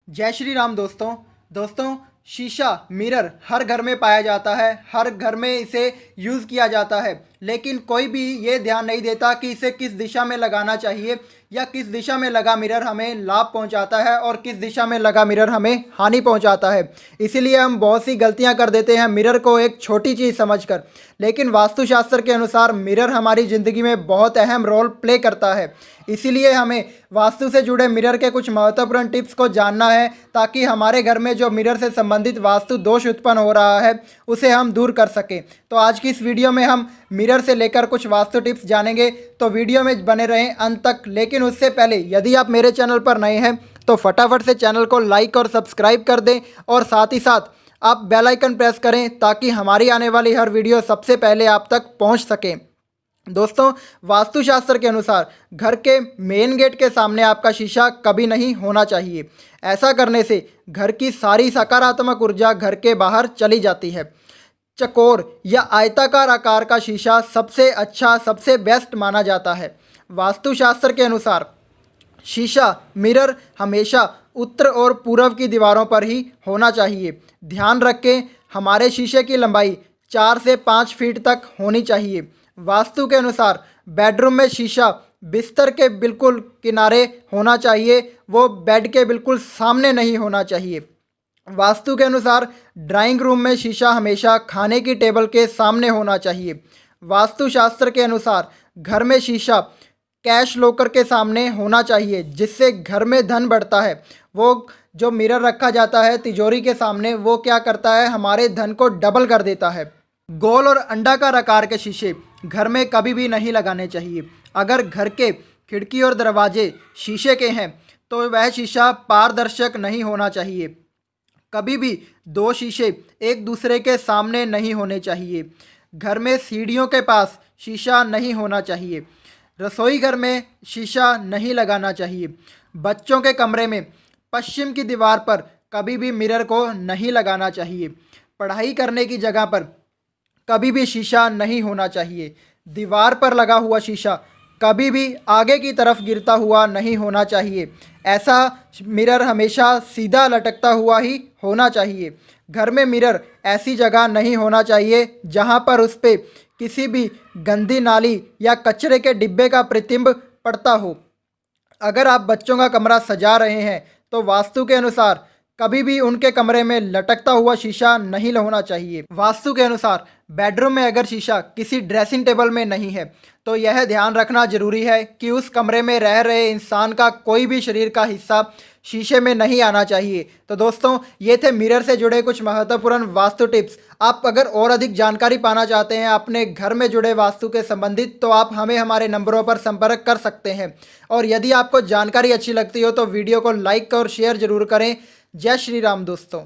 जय श्री राम दोस्तों शीशा मिरर हर घर में पाया जाता है। हर घर में इसे यूज़ किया जाता है, लेकिन कोई भी ये ध्यान नहीं देता कि इसे किस दिशा में लगाना चाहिए या किस दिशा में लगा मिरर हमें लाभ पहुंचाता है और किस दिशा में लगा मिरर हमें हानि पहुंचाता है। इसीलिए हम बहुत सी गलतियां कर देते हैं मिरर को एक छोटी चीज़ समझकर। लेकिन वास्तुशास्त्र के अनुसार मिरर हमारी ज़िंदगी में बहुत अहम रोल प्ले करता है। इसीलिए हमें वास्तु से जुड़े मिरर के कुछ महत्वपूर्ण टिप्स को जानना है, ताकि हमारे घर में जो मिरर से संबंधित वास्तु दोष उत्पन्न हो रहा है उसे हम दूर कर सकें। तो आज की इस वीडियो में हम मिरर से लेकर कुछ वास्तु टिप्स जानेंगे, तो वीडियो में बने रहें अंत तक। लेकिन उससे पहले यदि आप मेरे चैनल पर नए हैं तो फटाफट से चैनल को लाइक और सब्सक्राइब कर दें और साथ ही साथ आप बेल आइकन प्रेस करें ताकि हमारी आने वाली हर वीडियो सबसे पहले आप तक पहुंच सके। दोस्तों, वास्तुशास्त्र के अनुसार घर के मेन गेट के सामने आपका शीशा कभी नहीं होना चाहिए। ऐसा करने से घर की सारी सकारात्मक ऊर्जा घर के बाहर चली जाती है। चौकोर या आयताकार आकार का शीशा सबसे अच्छा, सबसे बेस्ट माना जाता है। वास्तुशास्त्र के अनुसार शीशा मिरर हमेशा उत्तर और पूर्व की दीवारों पर ही होना चाहिए। ध्यान रखें, हमारे शीशे की लंबाई 4 से 5 फीट तक होनी चाहिए। वास्तु के अनुसार बेडरूम में शीशा बिस्तर के बिल्कुल किनारे होना चाहिए, वो बेड के बिल्कुल सामने नहीं होना चाहिए। वास्तु के अनुसार ड्राइंग रूम में शीशा हमेशा खाने की टेबल के सामने होना चाहिए। वास्तुशास्त्र के अनुसार घर में शीशा कैश लॉकर के सामने होना चाहिए, जिससे घर में धन बढ़ता है। वो जो मिरर रखा जाता है तिजोरी के सामने, वो क्या करता है, हमारे धन को डबल कर देता है। गोल और अंडाकार आकार के शीशे घर में कभी भी नहीं लगाने चाहिए। अगर घर के खिड़की और दरवाजे शीशे के हैं तो वह शीशा पारदर्शक नहीं होना चाहिए। कभी भी 2 शीशे एक दूसरे के सामने नहीं होने चाहिए। घर में सीढ़ियों के पास शीशा नहीं होना चाहिए। रसोई घर में शीशा नहीं लगाना चाहिए। बच्चों के कमरे में पश्चिम की दीवार पर कभी भी मिरर को नहीं लगाना चाहिए। पढ़ाई करने की जगह पर कभी भी शीशा नहीं होना चाहिए। दीवार पर लगा हुआ शीशा कभी भी आगे की तरफ गिरता हुआ नहीं होना चाहिए। ऐसा मिरर हमेशा सीधा लटकता हुआ ही होना चाहिए। घर में मिरर ऐसी जगह नहीं होना चाहिए जहां पर उस पर किसी भी गंदी नाली या कचरे के डिब्बे का प्रतिबिंब पड़ता हो। अगर आप बच्चों का कमरा सजा रहे हैं तो वास्तु के अनुसार कभी भी उनके कमरे में लटकता हुआ शीशा नहीं होना चाहिए। वास्तु के अनुसार बेडरूम में अगर शीशा किसी ड्रेसिंग टेबल में नहीं है तो यह ध्यान रखना जरूरी है कि उस कमरे में रह रहे इंसान का कोई भी शरीर का हिस्सा शीशे में नहीं आना चाहिए। तो दोस्तों, ये थे मिरर से जुड़े कुछ महत्वपूर्ण वास्तु टिप्स। आप अगर और अधिक जानकारी पाना चाहते हैं अपने घर में जुड़े वास्तु के संबंधित, तो आप हमें हमारे नंबरों पर संपर्क कर सकते हैं। और यदि आपको जानकारी अच्छी लगती हो तो वीडियो को लाइक और शेयर जरूर करें। जय श्री राम दोस्तों।